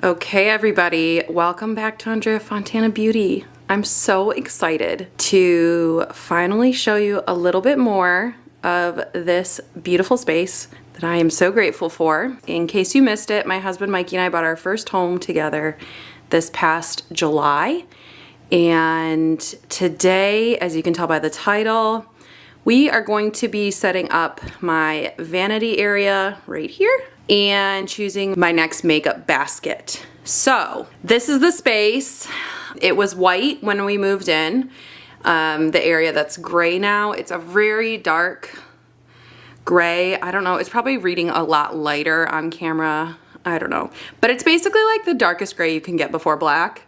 Okay, everybody, welcome back to Andrea Fontana Beauty. I'm so excited to finally show you a little bit more of this beautiful space that I am so grateful for. In case you missed it, my husband Mikey and I bought our first home together this past July. And today, as you can tell by the title, we are going to be setting up my vanity area right here and choosing my next makeup basket. So this is the space. It was white when we moved in. The area that's gray now, it's a very dark gray. I don't know, it's probably reading a lot lighter on camera. I don't know, but it's basically like the darkest gray you can get before black.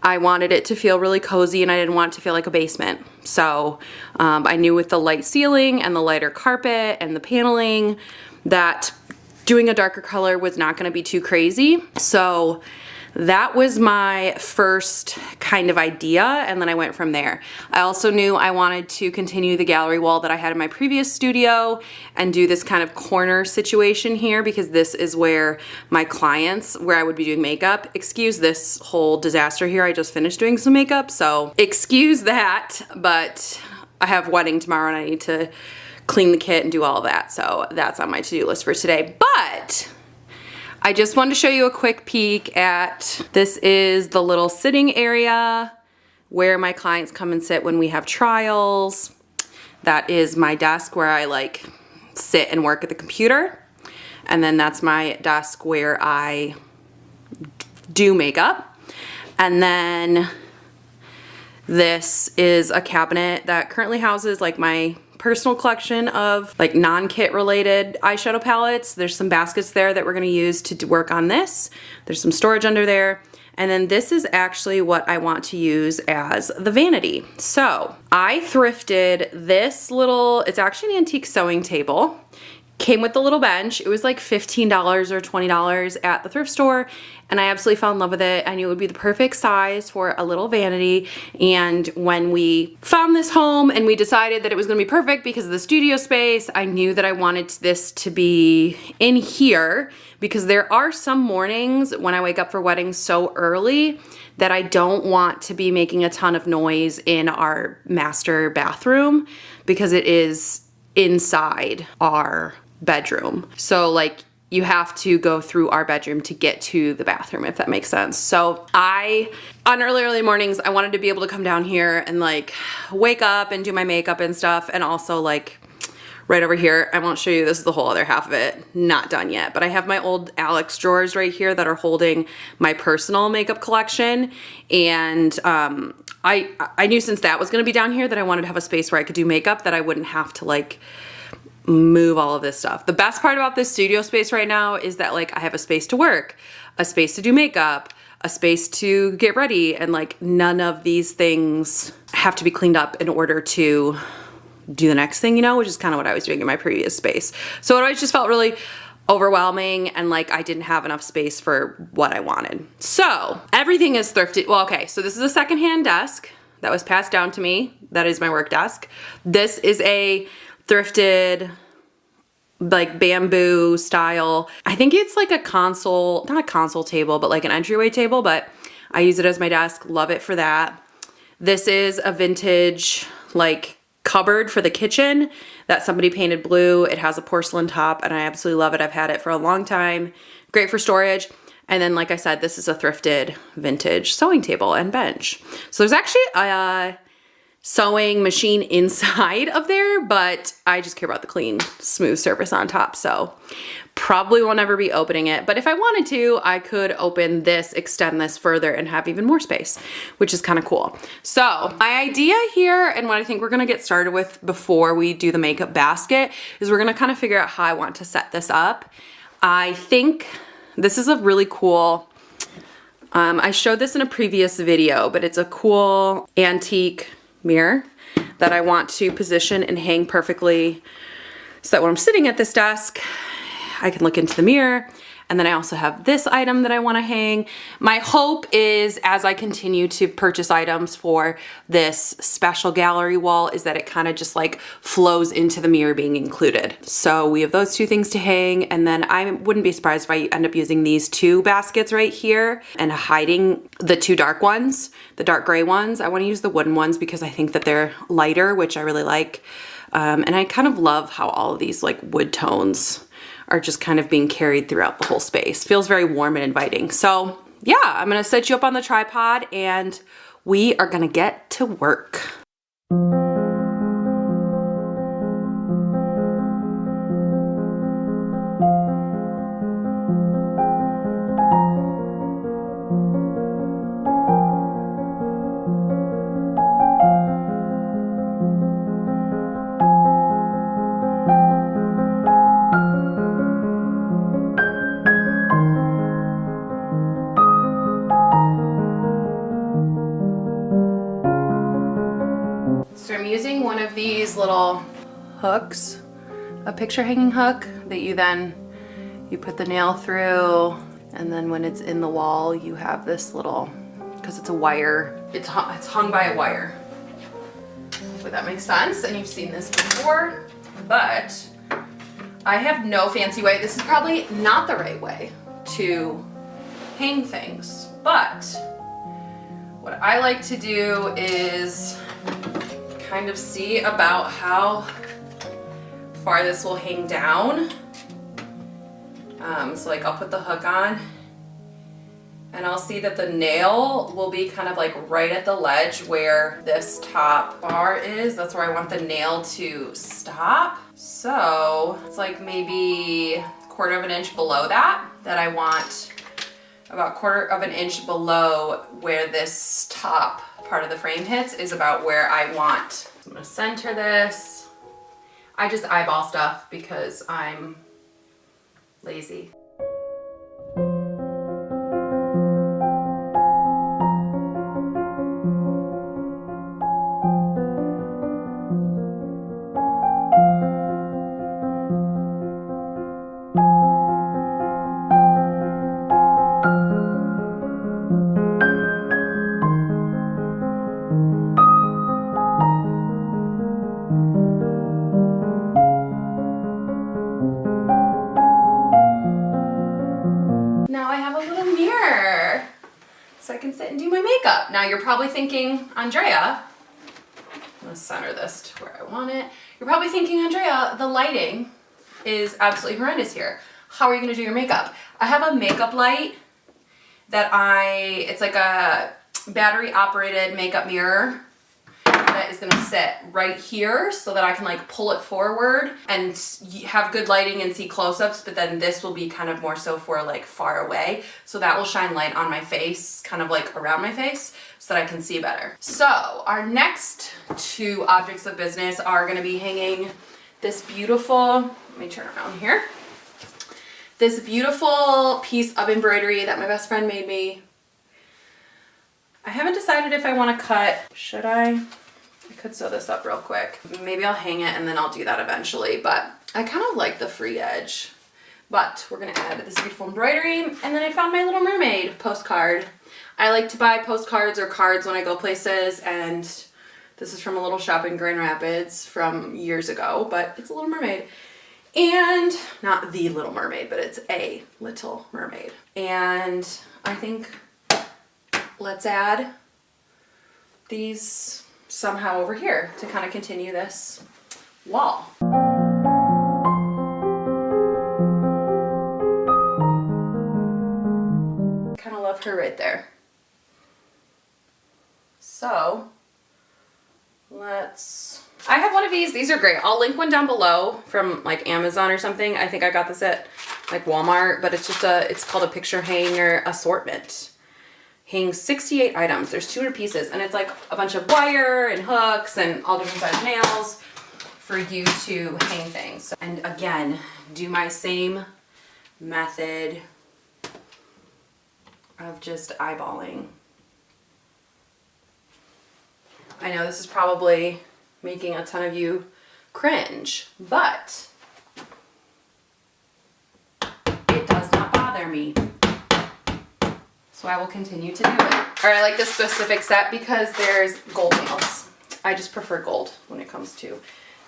I wanted it to feel really cozy and I didn't want it to feel like a basement. So I knew with the light ceiling and the lighter carpet and the paneling that doing a darker color was not gonna be too crazy. So that was my first kind of idea, and then I went from there. I also knew I wanted to continue the gallery wall that I had in my previous studio and do this kind of corner situation here because this is where my clients, where I would be doing makeup. Excuse this whole disaster here, I just finished doing some makeup, so excuse that, but I have a wedding tomorrow and I need to clean the kit and do all of that, so that's on my to-do list for today. But I just wanted to show you a quick peek at, this is the little sitting area where my clients come and sit when we have trials. That is my desk where I like sit and work at the computer. And then that's my desk where I do makeup. And then this is a cabinet that currently houses like my personal collection of like non-kit related eyeshadow palettes. There's some baskets there that we're gonna use to work on this. There's some storage under there. And then this is actually what I want to use as the vanity. So I thrifted this little, it's actually an antique sewing table. Came with the little bench. It was like $15 or $20 at the thrift store, and I absolutely fell in love with it. I knew it would be the perfect size for a little vanity. And when we found this home and we decided that it was gonna be perfect because of the studio space, I knew that I wanted this to be in here because there are some mornings when I wake up for weddings so early that I don't want to be making a ton of noise in our master bathroom because it is inside our bedroom. So like you have to go through our bedroom to get to the bathroom, if that makes sense. So on early mornings, I wanted to be able to come down here and like wake up and do my makeup and stuff. And also like right over here, I won't show you, this is the whole other half of it, not done yet, but I have my old Alex drawers right here that are holding my personal makeup collection. And I knew since that was gonna be down here that I wanted to have a space where I could do makeup that I wouldn't have to like move all of this stuff. The best part about this studio space right now is that like I have a space to work, a space to do makeup, a space to get ready, and like none of these things have to be cleaned up in order to do the next thing, you know, which is kind of what I was doing in my previous space. So it always just felt really overwhelming and like I didn't have enough space for what I wanted. So everything is thrifted. Well, okay, so this is a secondhand desk that was passed down to me. That is my work desk. This is a thrifted like bamboo style. I think it's like a console, not a console table, but like an entryway table, but I use it as my desk. Love it for that. This is a vintage like cupboard for the kitchen that somebody painted blue. It has a porcelain top and I absolutely love it. I've had it for a long time. Great for storage. And then, like I said, this is a thrifted vintage sewing table and bench. So there's actually a sewing machine inside of there, but I just care about the clean, smooth surface on top. So probably won't ever be opening it. But if I wanted to, I could open this, extend this further and have even more space, which is kind of cool. So my idea here and what I think we're gonna get started with before we do the makeup basket is we're gonna kind of figure out how I want to set this up. I think this is a really cool, I showed this in a previous video, but it's a cool antique mirror that I want to position and hang perfectly so that when I'm sitting at this desk, I can look into the mirror And then I also have this item that I want to hang. My hope is, as I continue to purchase items for this special gallery wall, is that it kind of just like flows into the mirror being included. So we have those two things to hang, and then I wouldn't be surprised if I end up using these two baskets right here and hiding the two dark ones, the dark gray ones. I want to use the wooden ones because I think that they're lighter, which I really like. And I kind of love how all of these like wood tones are just kind of being carried throughout the whole space. Feels very warm and inviting. So yeah, I'm gonna set you up on the tripod and we are gonna get to work. So I'm using one of these little hooks, a picture hanging hook that you put the nail through, and then when it's in the wall you have this little, because it's a wire, it's hung by a wire. Hopefully that makes sense, and you've seen this before, but I have no fancy way. This is probably not the right way to hang things, but what I like to do is kind of see about how far this will hang down. So like I'll put the hook on and I'll see that the nail will be kind of like right at the ledge where this top bar is. That's where I want the nail to stop. So it's like maybe a quarter of an inch below that I want, about quarter of an inch below where this top part of the frame hits is about where I want. So I'm gonna center this. I just eyeball stuff because I'm lazy. Now I have a little mirror so I can sit and do my makeup. Now you're probably thinking, Andrea, I'm gonna center this to where I want it. You're probably thinking, Andrea, the lighting is absolutely horrendous here. How are you gonna do your makeup? I have a makeup light that it's like a battery operated makeup mirror that is gonna sit right here so that I can like pull it forward and have good lighting and see close-ups, but then this will be kind of more so for like far away. So that will shine light on my face, kind of like around my face, so that I can see better. So our next two objects of business are gonna be hanging this beautiful, let me turn around here, this beautiful piece of embroidery that my best friend made me. I haven't decided if I wanna cut, should I? I could sew this up real quick. Maybe I'll hang it and then I'll do that eventually, but I kind of like the free edge. But we're gonna add this beautiful embroidery, and then I found my Little Mermaid postcard. I like to buy postcards or cards when I go places, and this is from a little shop in Grand Rapids from years ago, but it's a Little Mermaid. And not the Little Mermaid, but it's a Little Mermaid. And I think let's add these somehow over here to kind of continue this wall. Kind of love her right there. So I have one of these are great. I'll link one down below from like Amazon or something. I think I got this at like Walmart, but it's just it's called a picture hanger assortment. Hangs 68 items. There's 200 pieces, and it's like a bunch of wire and hooks and all different size nails for you to hang things. And again, do my same method of just eyeballing. I know this is probably making a ton of you cringe, but it does not bother inspire me. So I will continue to do it. Or I like this specific set because there's gold nails. I just prefer gold when it comes to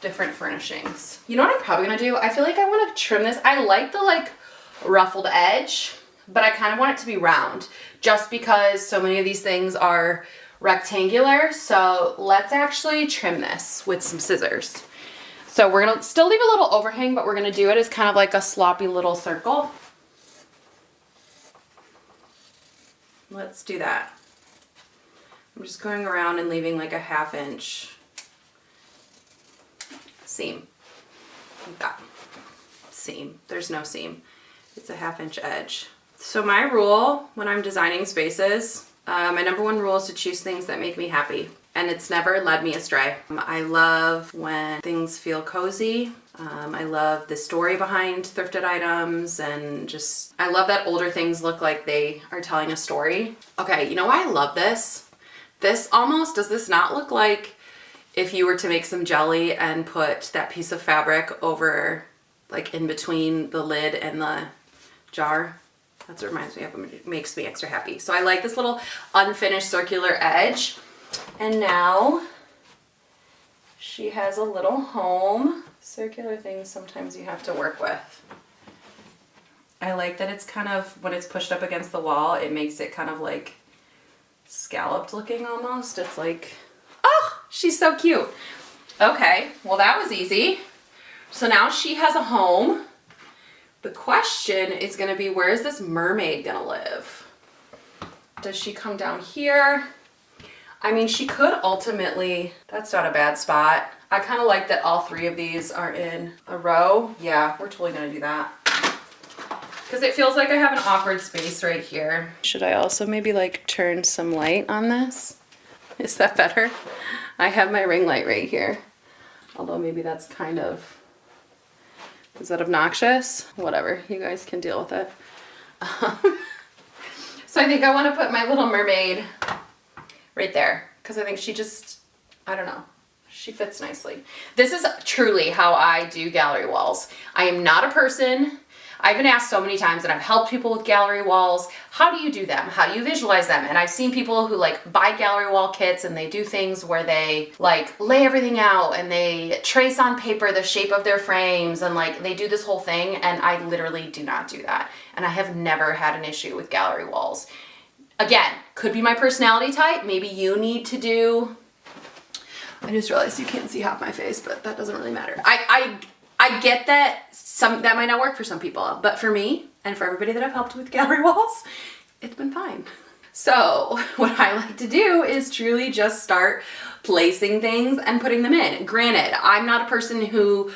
different furnishings. You know what I'm probably gonna do? I feel like I wanna trim this. I like the like ruffled edge, but I kind of want it to be round just because so many of these things are rectangular. So let's actually trim this with some scissors. So we're gonna still leave a little overhang, but we're gonna do it as kind of like a sloppy little circle. Let's do that. I'm just going around and leaving like a 1/2 inch seam. Like that. Seam. There's no seam. It's a 1/2 inch edge. So my rule when I'm designing spaces, my number one rule is to choose things that make me happy. And it's never led me astray. I love when things feel cozy. I love the story behind thrifted items, and just, I love that older things look like they are telling a story. Okay, you know why I love this? This almost, does this not look like if you were to make some jelly and put that piece of fabric over, like in between the lid and the jar? That's what it reminds me of. It makes me extra happy. So I like this little unfinished circular edge. And now she has a little home. Circular things sometimes you have to work with. I like that it's kind of, when it's pushed up against the wall, it makes it kind of like scalloped looking almost. It's like, oh, she's so cute. Okay, well that was easy. So now she has a home. The question is gonna be, where is this mermaid gonna live? Does she come down here? I mean, she could ultimately, that's not a bad spot. I kind of like that all 3 of these are in a row. Yeah, we're totally gonna do that. Because it feels like I have an awkward space right here. Should I also maybe like turn some light on this? Is that better? I have my ring light right here. Although maybe that's kind of, is that obnoxious? Whatever, you guys can deal with it. So I think I want to put my little mermaid right there, because I think she just, I don't know, she fits nicely. This is truly how I do gallery walls. I am not a person, I've been asked so many times, and I've helped people with gallery walls. How do you do them? How do you visualize them? And I've seen people who like buy gallery wall kits and they do things where they like lay everything out and they trace on paper the shape of their frames, and like they do this whole thing, and I literally do not do that. And I have never had an issue with gallery walls. Again, could be my personality type. Maybe you need to do, I just realized you can't see half my face, but that doesn't really matter. I get that that might not work for some people, but for me and for everybody that I've helped with gallery walls, it's been fine. So what I like to do is truly just start placing things and putting them in. Granted, I'm not a person who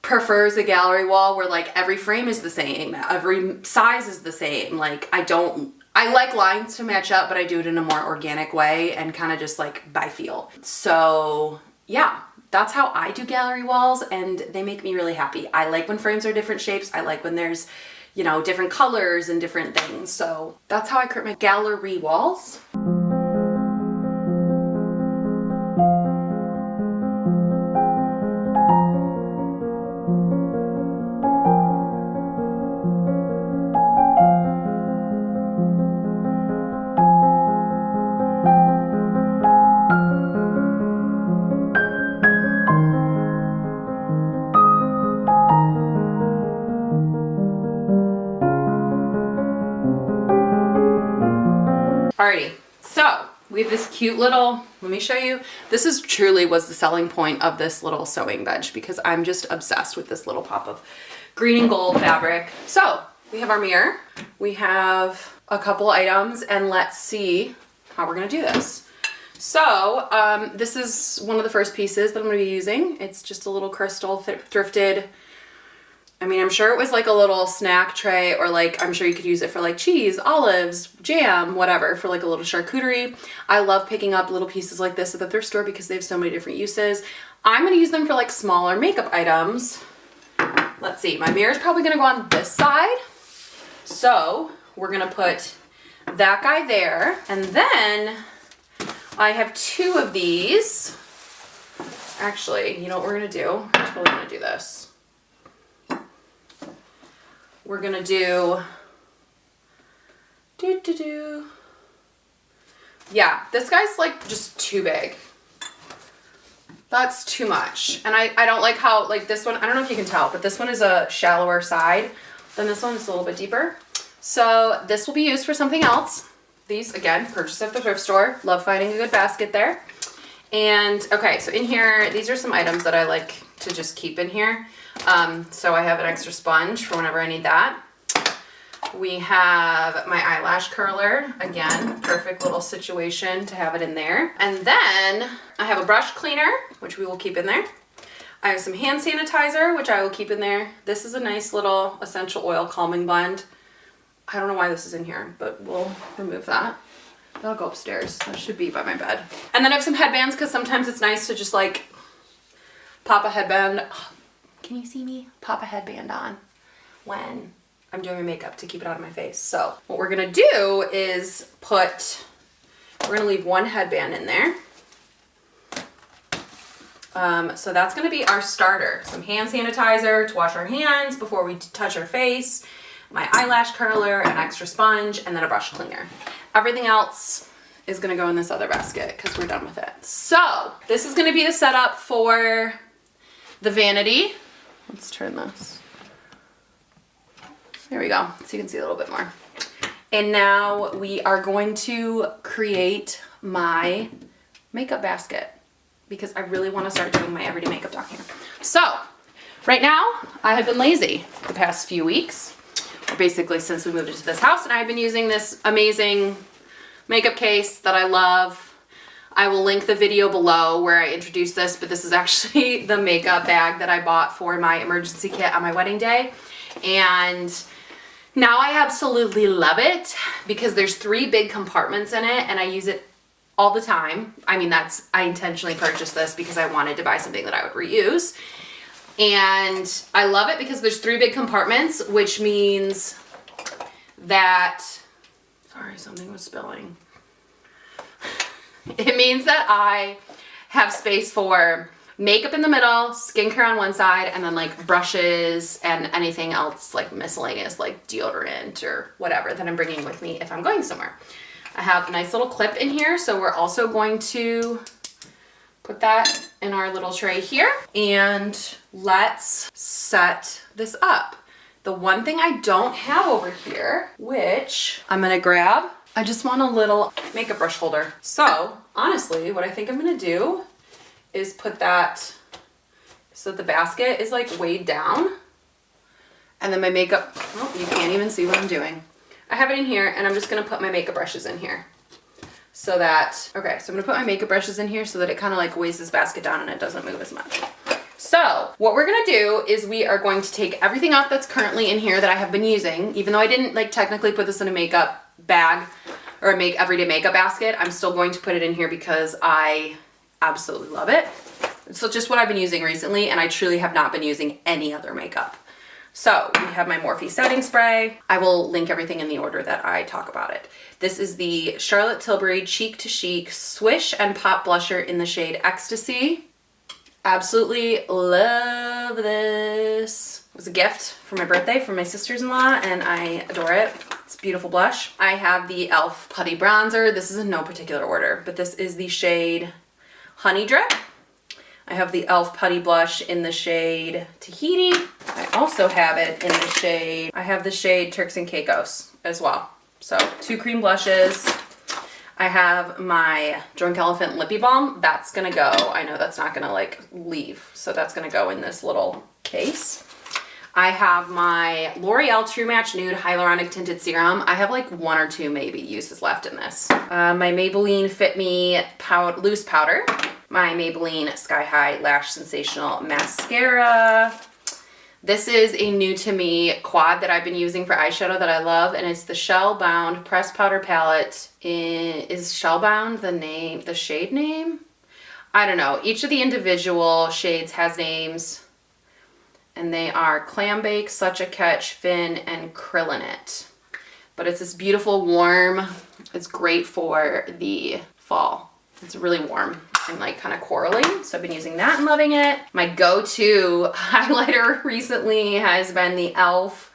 prefers a gallery wall where like every frame is the same, every size is the same. Like I like lines to match up, but I do it in a more organic way and kind of just like by feel. So yeah, that's how I do gallery walls, and they make me really happy. I like when frames are different shapes. I like when there's, you know, different colors and different things. So that's how I create my gallery walls. Alrighty, so we have this cute little, let me show you. This is truly was the selling point of this little sewing bench, because I'm just obsessed with this little pop of green and gold fabric. So we have our mirror, we have a couple items, and let's see how we're gonna do this. So this is one of the first pieces that I'm gonna be using. It's just a little crystal thrifted. I mean, I'm sure it was like a little snack tray, or like, I'm sure you could use it for like cheese, olives, jam, whatever, for like a little charcuterie. I love picking up little pieces like this at the thrift store because they have so many different uses. I'm gonna use them for like smaller makeup items. Let's see, my mirror is probably gonna go on this side. So we're gonna put that guy there. And then I have 2 of these. Actually, you know what we're gonna do? I'm totally gonna do this. We're gonna do Yeah, this guy's like just too big. That's too much. And I don't like how, like this one, I don't know if you can tell, but this one is a shallower side. Then this one is a little bit deeper. So this will be used for something else. These, again, purchased at the thrift store. Love finding a good basket there. And, okay, so in here, these are some items that I like to just keep in here. So I have an extra sponge for whenever I need that. We have my eyelash curler. Again, perfect little situation to have it in there. And then I have a brush cleaner, which we will keep in there. I have some hand sanitizer, which I will keep in there. This is a nice little essential oil calming blend. I don't know why this is in here, but we'll remove that. That'll go upstairs. That should be by my bed. And then I have some headbands because sometimes it's nice to just like pop a headband. Oh, can you see me? Pop a headband on when I'm doing my makeup to keep it out of my face. So what we're gonna do is we're gonna leave one headband in there. So that's gonna be our starter. Some hand sanitizer to wash our hands before we touch our face, my eyelash curler, an extra sponge, and then a brush cleaner. Everything else is gonna go in this other basket because we're done with it. So this is gonna be the setup for the Vanity. Let's turn this. There we go, so you can see a little bit more. And now we are going to create my makeup basket because I really want to start doing my everyday makeup down here. So right now I have been lazy the past few weeks, or basically since we moved into this house, and I've been using this amazing makeup case that I love. I will link the video below where I introduced this, but this is actually the makeup bag that I bought for my emergency kit on my wedding day. And now I absolutely love it because there's 3 big compartments in it and I use it all the time. I mean, I intentionally purchased this because I wanted to buy something that I would reuse. And I love it because there's 3 big compartments, which means that, sorry, something was spilling. It means that I have space for makeup in the middle, skincare on one side, and then like brushes and anything else like miscellaneous, like deodorant or whatever that I'm bringing with me if I'm going somewhere. I have a nice little clip in here, so we're also going to put that in our little tray here. And let's set this up. The one thing I don't have over here, which I'm gonna grab, I just want a little makeup brush holder. So honestly, what I think I'm gonna do is put that so that the basket is like weighed down. And then my makeup, oh, you can't even see what I'm doing. I have it in here and I'm just gonna put my makeup brushes in here. So that, okay, so I'm gonna put my makeup brushes in here so that it kind of like weighs this basket down and it doesn't move as much. So what we're gonna do is we are going to take everything out that's currently in here that I have been using, even though I didn't like technically put this in a makeup bag or a everyday makeup basket, I'm still going to put it in here because I absolutely love it. So just what I've been using recently, and I truly have not been using any other makeup. So we have my Morphe setting spray. I will link everything in the order that I talk about it. This is the Charlotte Tilbury Cheek to Chic Swish and Pop Blusher in the shade Ecstasy. Absolutely love this. It was a gift for my birthday from my sisters-in-law and I adore it. It's a beautiful blush. I have the e.l.f. Putty Bronzer. This is in no particular order, but this is the shade Honey Drip. I have the e.l.f. Putty Blush in the shade Tahiti. I also have it in the shade, I have the shade Turks and Caicos as well. So 2 cream blushes. I have my Drunk Elephant Lippy Balm. That's gonna go. I know that's not gonna like leave. So that's gonna go in this little case. I have my L'Oreal True Match Nude Hyaluronic Tinted Serum. I have like 1 or 2 maybe uses left in this. My Maybelline Fit Me Loose Powder. My Maybelline Sky High Lash Sensational Mascara. This is a new to me quad that I've been using for eyeshadow that I love, and it's the Shell Bound Pressed Powder Palette. Is Shell Bound the shade name? I don't know. Each of the individual shades has names, and they are Clam Bake, Such a Catch, Fin, and Krillinit. But it's this beautiful warm, it's great for the fall. It's really warm and like kind of corally, so I've been using that and loving it. My go-to highlighter recently has been the e.l.f.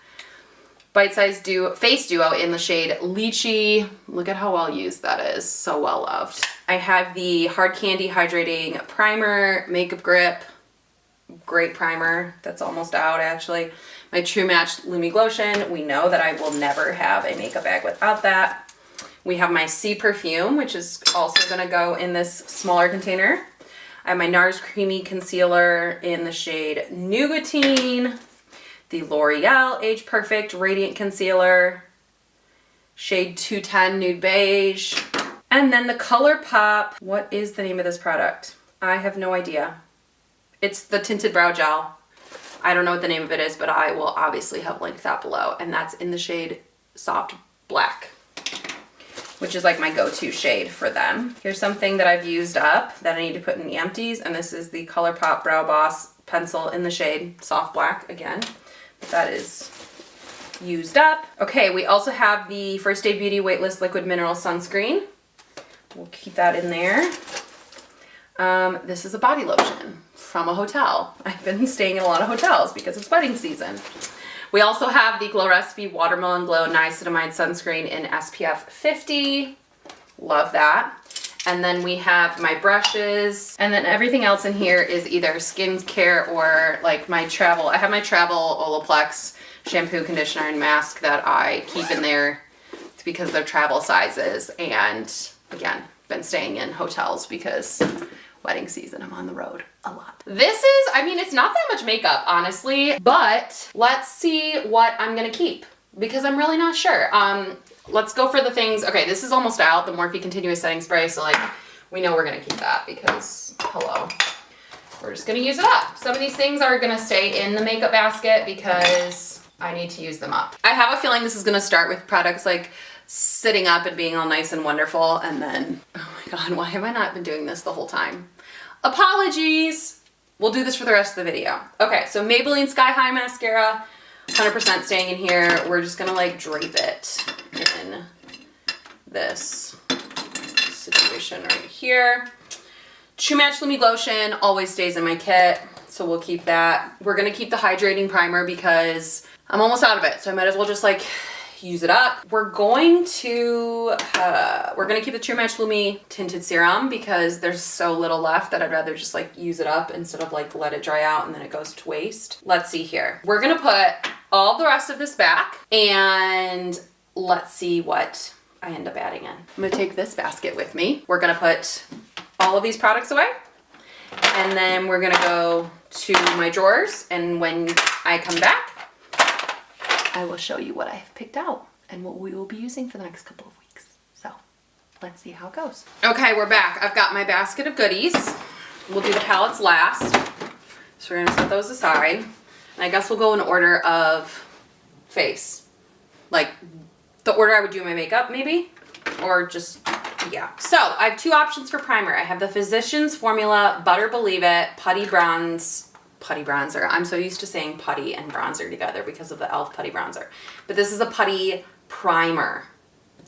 Bite Size Face Duo in the shade Lychee. Look at how well used that is. So well loved. I have the Hard Candy Hydrating Primer, Makeup Grip. Great primer. That's almost out actually. My True Match Lumi Glotion. We know that I will never have a makeup bag without that. We have my C Perfume, which is also gonna go in this smaller container. I have my NARS Creamy Concealer in the shade Nougatine. The L'Oreal Age Perfect Radiant Concealer, shade 210 Nude Beige. And then the ColourPop, what is the name of this product? I have no idea. It's the Tinted Brow Gel. I don't know what the name of it is, but I will obviously have linked that below. And that's in the shade Soft Black, which is like my go-to shade for them. Here's something that I've used up that I need to put in the empties. And this is the ColourPop Brow Boss pencil in the shade Soft Black again. That is used up. Okay, we also have the First Aid Beauty Weightless Liquid Mineral Sunscreen. We'll keep that in there. This is a body lotion from a hotel. I've been staying in a lot of hotels because it's wedding season. We also have the Glow Recipe Watermelon Glow Niacinamide Sunscreen in SPF 50. Love that. And then we have my brushes, and then everything else in here is either skincare or like my travel. I have my travel Olaplex shampoo, conditioner, and mask that I keep in there because they're travel sizes. And again, been staying in hotels because wedding season, I'm on the road a lot. This is, I mean, it's not that much makeup, honestly, but let's see what I'm gonna keep because I'm really not sure. Let's go for the things. Okay, this is almost out, the Morphe Continuous Setting Spray, so like, we know we're gonna keep that because, hello, we're just gonna use it up. Some of these things are gonna stay in the makeup basket because I need to use them up. I have a feeling this is gonna start with products like sitting up and being all nice and wonderful, and then, oh my God, why have I not been doing this the whole time? Apologies. We'll do this for the rest of the video. Okay, so Maybelline Sky High Mascara, 100% staying in here. We're just gonna like drape it in this situation right here. True Match Lumi Glotion always stays in my kit, so we'll keep that. We're gonna keep the hydrating primer because I'm almost out of it, so I might as well just like use it up. We're going to keep the True Match Lumi Tinted Serum because there's so little left that I'd rather just like use it up instead of like let it dry out and then it goes to waste. Let's see here. We're gonna put all the rest of this back and let's see what I end up adding in. I'm gonna take this basket with me. We're gonna put all of these products away and then we're gonna go to my drawers, and when I come back, I will show you what I have picked out and what we will be using for the next couple of weeks. So let's see how it goes. Okay, we're back. I've got my basket of goodies. We'll do the palettes last. So we're gonna set those aside. And I guess we'll go in order of face. Like the order I would do my makeup maybe, or just, yeah. So I have two options for primer. I have the Physicians Formula Butter Believe It Putty Bronzer. I'm so used to saying putty and bronzer together because of the e.l.f. putty bronzer. But this is a putty primer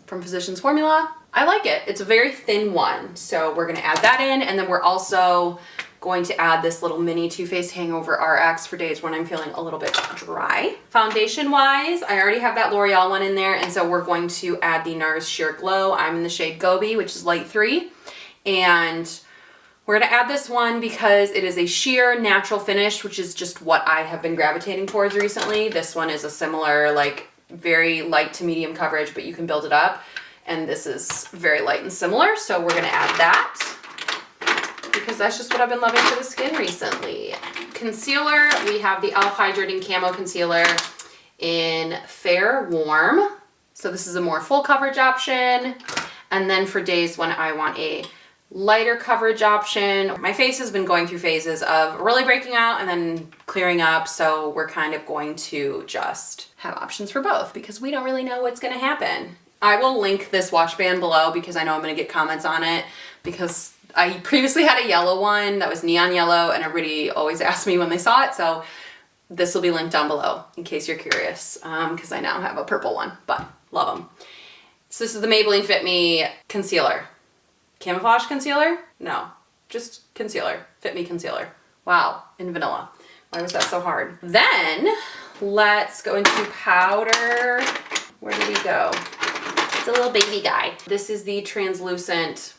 from Physicians Formula. I like it. It's a very thin one. So we're gonna add that in, and then we're also going to add this little mini Too Faced Hangover RX for days when I'm feeling a little bit dry. Foundation wise, I already have that L'Oreal one in there, and so we're going to add the NARS Sheer Glow. I'm in the shade Gobi, which is light 3. And we're gonna add this one because it is a sheer natural finish, which is just what I have been gravitating towards recently. This one is a similar, like very light to medium coverage, but you can build it up. And this is very light and similar. So we're gonna add that because that's just what I've been loving for the skin recently. Concealer, we have the e.l.f. Hydrating Camo Concealer in Fair Warm. So this is a more full coverage option. And then for days when I want a lighter coverage option. My face has been going through phases of really breaking out and then clearing up, so we're kind of going to just have options for both because we don't really know what's gonna happen. I will link this watch band below because I know I'm gonna get comments on it because I previously had a yellow one that was neon yellow and everybody always asked me when they saw it, so this will be linked down below in case you're curious because I now have a purple one, but love them. So this is the Maybelline Fit Me Concealer. Camouflage concealer? No, just concealer. Fit Me concealer. Wow, in vanilla. Why was that so hard? Then let's go into powder. Where did he go? It's a little baby guy. This is the translucent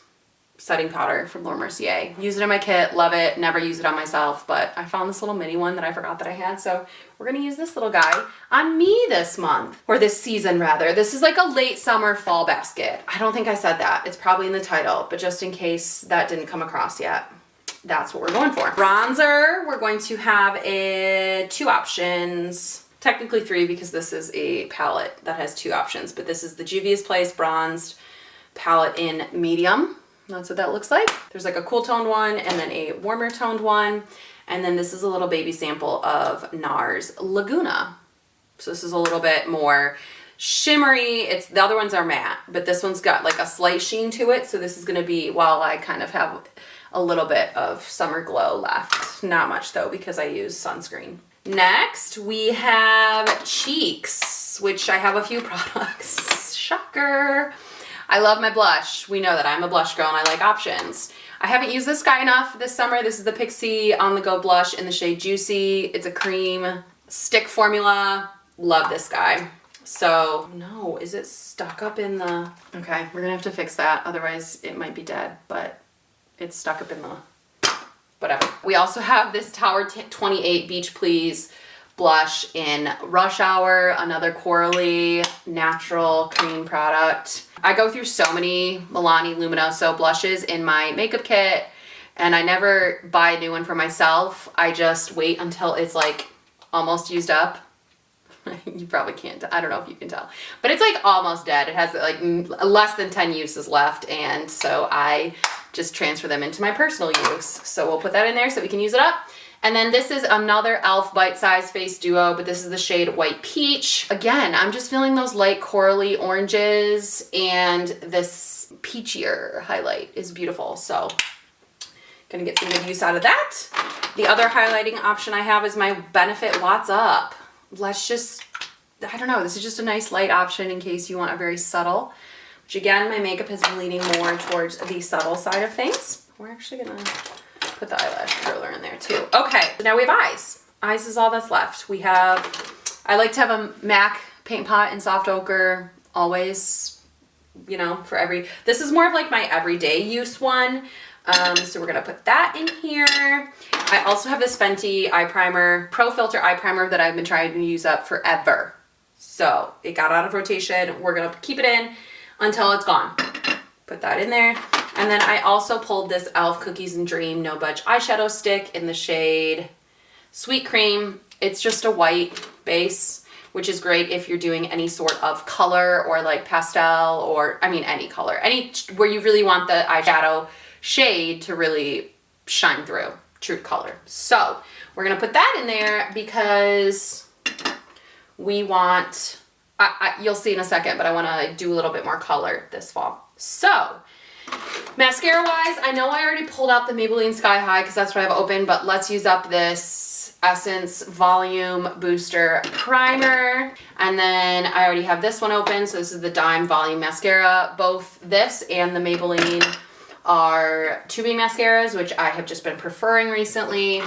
setting powder from Laura Mercier. Use it in my kit, love it, never use it on myself, but I found this little mini one that I forgot that I had, so we're gonna use this little guy on me this month, or this season rather. This is like a late summer fall basket. I don't think I said that. It's probably in the title, but just in case that didn't come across yet, that's what we're going for. Bronzer, we're going to have two options. Technically 3 because this is a palette that has 2 options, but this is the Juvia's Place Bronzed palette in medium. That's what that looks like. There's like a cool toned one and then a warmer toned one. And then this is a little baby sample of NARS Laguna. So this is a little bit more shimmery. The other ones are matte, but this one's got like a slight sheen to it. So this is gonna be, while I kind of have a little bit of summer glow left. Not much though, because I use sunscreen. Next, we have cheeks, which I have a few products. Shocker. I love my blush. We know that I'm a blush girl and I like options. I haven't used this guy enough this summer. This is the Pixie On The Go blush in the shade Juicy. It's a cream stick formula. Love this guy. So, no, is it stuck up in the... Okay, we're gonna have to fix that. Otherwise, it might be dead, but it's stuck up in the... Whatever. We also have this Tower 28 Beach Please blush in Rush Hour, another corally natural cream product. I go through so many Milani Luminoso blushes in my makeup kit, and I never buy a new one for myself. I just wait until it's like almost used up. You probably can't, I don't know if you can tell, but it's like almost dead. It has like less than 10 uses left, and so I just transfer them into my personal use. So we'll put that in there so we can use it up. And then this is another e.l.f. Bite Size Face Duo, but this is the shade White Peach. Again, I'm just feeling those light corally oranges, and this peachier highlight is beautiful. So gonna get some good use out of that. The other highlighting option I have is my Benefit What's Up. Let's just, I don't know, this is just a nice light option in case you want a very subtle, which again, my makeup has been leaning more towards the subtle side of things. We're actually gonna put the eyelash curler in there too. Okay, so now we have eyes. Eyes is all that's left. We have, I like to have a MAC paint pot in soft ochre, always, you know, for every, this is more of like my everyday use one. So we're gonna put that in here. I also have this Fenty eye primer, Pro Filter eye primer that I've been trying to use up forever. So it got out of rotation. We're gonna keep it in until it's gone. Put that in there. And then I also pulled this e.l.f. Cookies and Dream No Budge eyeshadow stick in the shade Sweet Cream. It's just a white base, which is great if you're doing any sort of color or like pastel, or I mean any color, any where you really want the eyeshadow shade to really shine through, true color. So we're gonna put that in there because we want, you'll see in a second, but I wanna do a little bit more color this fall. So mascara wise, I know I already pulled out the Maybelline Sky High because that's what I have open, but let's use up this Essence Volume Booster Primer. And then I already have this one open, so this is the Dime Volume Mascara. Both this and the Maybelline are tubing mascaras, which I have just been preferring recently.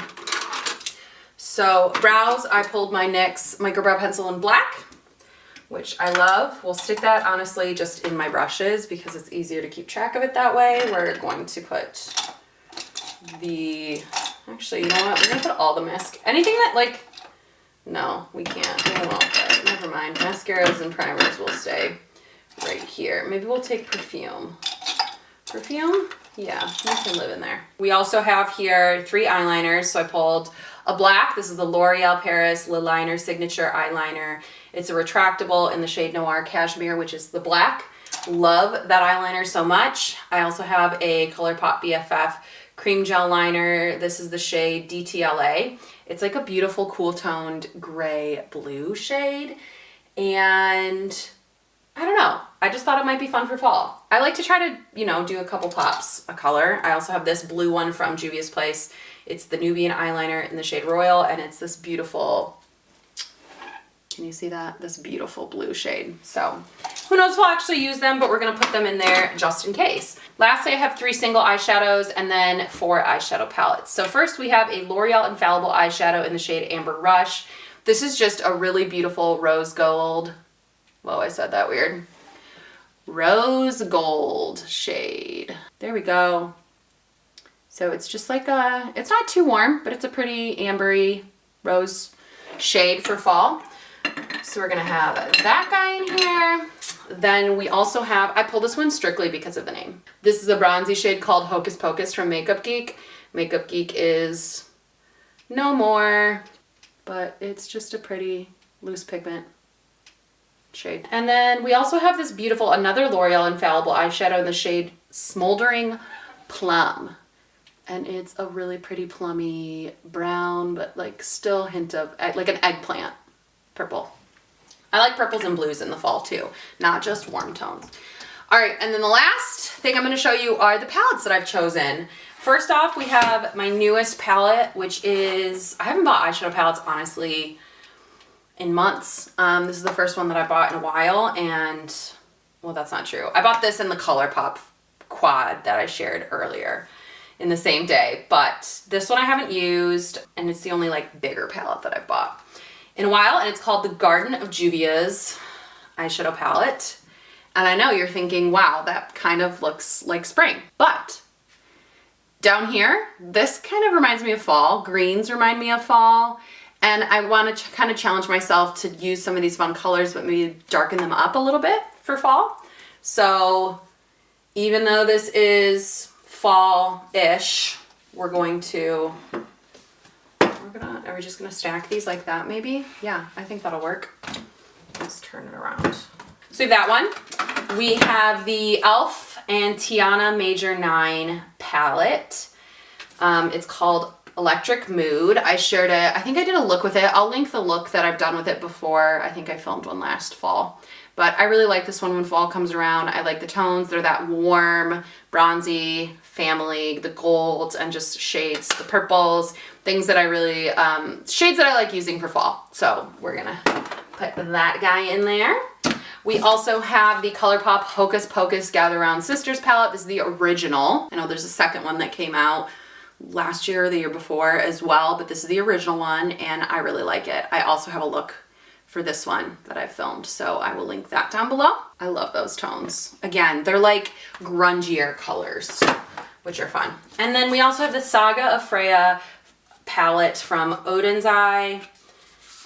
So brows, I pulled my NYX Micro Brow Pencil in black, which I love. We'll stick that honestly just in my brushes because it's easier to keep track of it that way. We're going to put the, actually, you know what? We're gonna put all the anything that like, no, we can't. We won't, but never mind. Mascaras and primers will stay right here. Maybe we'll take perfume. Perfume? Yeah, you can live in there. We also have here 3 eyeliners. So I pulled a black. This is the L'Oreal Paris Lil Liner Signature Eyeliner. It's a retractable in the shade Noir Cashmere, which is the black. Love that eyeliner so much. I also have a ColourPop BFF Cream Gel Liner. This is the shade DTLA. It's like a beautiful cool toned gray blue shade. And I don't know. I just thought it might be fun for fall. I like to try to, you know, do a couple pops of color. I also have this blue one from Juvia's Place. It's the Nubian eyeliner in the shade Royal, and it's this beautiful, can you see that? This beautiful blue shade. So who knows if we'll actually use them, but we're gonna put them in there just in case. Lastly, I have 3 single eyeshadows and then 4 eyeshadow palettes. So first we have a L'Oreal Infallible eyeshadow in the shade Amber Rush. This is just a really beautiful rose gold. Whoa, I said that weird. Rose gold shade. There we go. So it's just like a, it's not too warm, but it's a pretty ambery rose shade for fall. So we're gonna have that guy in here. Then we also have, I pulled this one strictly because of the name. This is a bronzy shade called Hocus Pocus from Makeup Geek. Makeup Geek is no more, but it's just a pretty loose pigment shade. And then we also have this beautiful, another L'Oreal Infallible eyeshadow in the shade Smoldering Plum. And it's a really pretty plummy brown, but like still hint of like an eggplant purple. I like purples and blues in the fall too, not just warm tones. All right, and then the last thing I'm gonna show you are the palettes that I've chosen. First off, we have my newest palette, which is, I haven't bought eyeshadow palettes, honestly, in months. This is the first one that I bought in a while, and, well, that's not true. I bought this in the ColourPop quad that I shared earlier in the same day, but this one I haven't used, and it's the only like bigger palette that I've bought in a while, and it's called the Garden of Juvia's eyeshadow palette. And I know you're thinking, wow, that kind of looks like spring, but down here, this kind of reminds me of fall. Greens remind me of fall, and I want to kind of challenge myself to use some of these fun colors, but maybe darken them up a little bit for fall. So even though this is fall-ish, are we just gonna stack these like that maybe? Yeah, I think that'll work. Let's turn it around. So we have that one. We have the e.l.f. and Tiana Major 9 palette. It's called Electric Mood. I shared it, I think I did a look with it. I'll link the look that I've done with it before. I think I filmed one last fall. But I really like this one when fall comes around. I like the tones. They're that warm, bronzy family, the golds and just shades, the purples, things that I really, shades that I like using for fall. So we're gonna put that guy in there. We also have the ColourPop Hocus Pocus Gather Round Sisters palette. This is the original. I know there's a second one that came out last year or the year before as well, but this is the original one and I really like it. I also have a look for this one that I filmed, so I will link that down below. I love those tones. Again, they're like grungier colors, which are fun. And then we also have the Saga of Freya palette from Odin's Eye.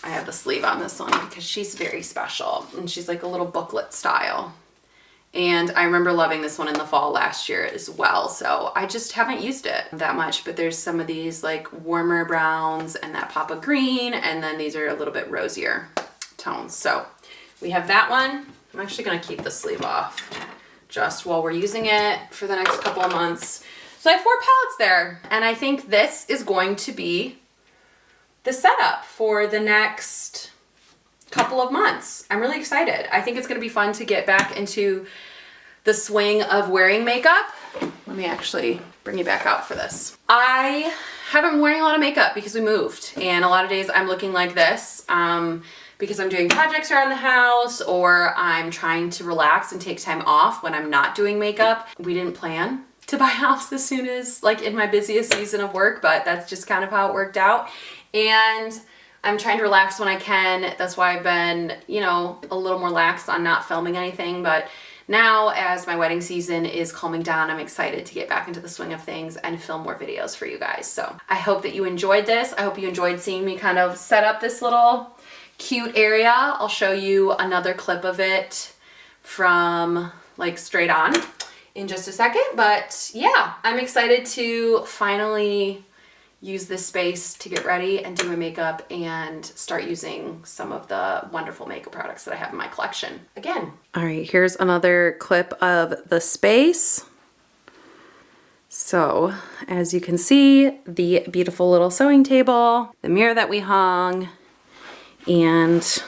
I have the sleeve on this one because she's very special and she's like a little booklet style. And I remember loving this one in the fall last year as well, so I just haven't used it that much, but there's some of these like warmer browns and that pop of green, and then these are a little bit rosier tones. So we have that one. I'm actually gonna keep the sleeve off just while we're using it for the next couple of months. So I have 4 palettes there, and I think this is going to be the setup for the next couple of months. I'm really excited. I think it's gonna be fun to get back into the swing of wearing makeup. Let me actually bring you back out for this. I haven't been wearing a lot of makeup because we moved, and a lot of days I'm looking like this because I'm doing projects around the house or I'm trying to relax and take time off when I'm not doing makeup. We didn't plan to buy a house as soon as like in my busiest season of work, but that's just kind of how it worked out. And I'm trying to relax when I can. That's why I've been, you know, a little more lax on not filming anything. But now as my wedding season is calming down, I'm excited to get back into the swing of things and film more videos for you guys. So I hope that you enjoyed this. I hope you enjoyed seeing me kind of set up this little cute area. I'll show you another clip of it from like straight on in just a second. But yeah, I'm excited to finally use this space to get ready and do my makeup and start using some of the wonderful makeup products that I have in my collection again. All right, here's another clip of the space. So as you can see, the beautiful little sewing table, the mirror that we hung, and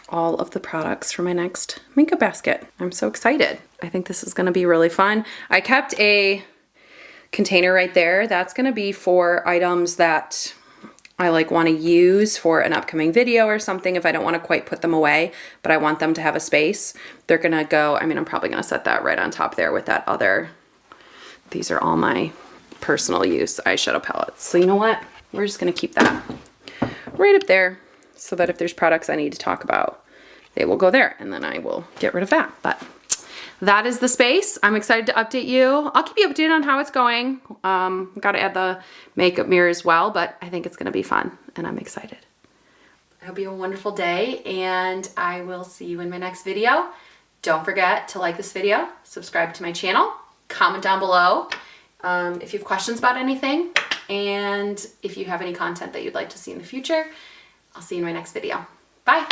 all of the products for my next makeup basket. I'm so excited. I think this is gonna be really fun. I kept a container right there. That's gonna be for items that I like wanna use for an upcoming video or something if I don't wanna quite put them away, but I want them to have a space. They're gonna go, I mean, I'm probably gonna set that right on top there with that other, these are all my personal use eyeshadow palettes. So you know what? We're just gonna keep that right up there so that if there's products I need to talk about, they will go there, and then I will get rid of that. But that is the space. I'm excited to update you. I'll keep you updated on how it's going. Got to add the makeup mirror as well, but I think it's going to be fun, and I'm excited. I hope you have a wonderful day, and I will see you in my next video. Don't forget to like this video, subscribe to my channel, comment down below if you have questions about anything, and if you have any content that you'd like to see in the future. I'll see you in my next video. Bye.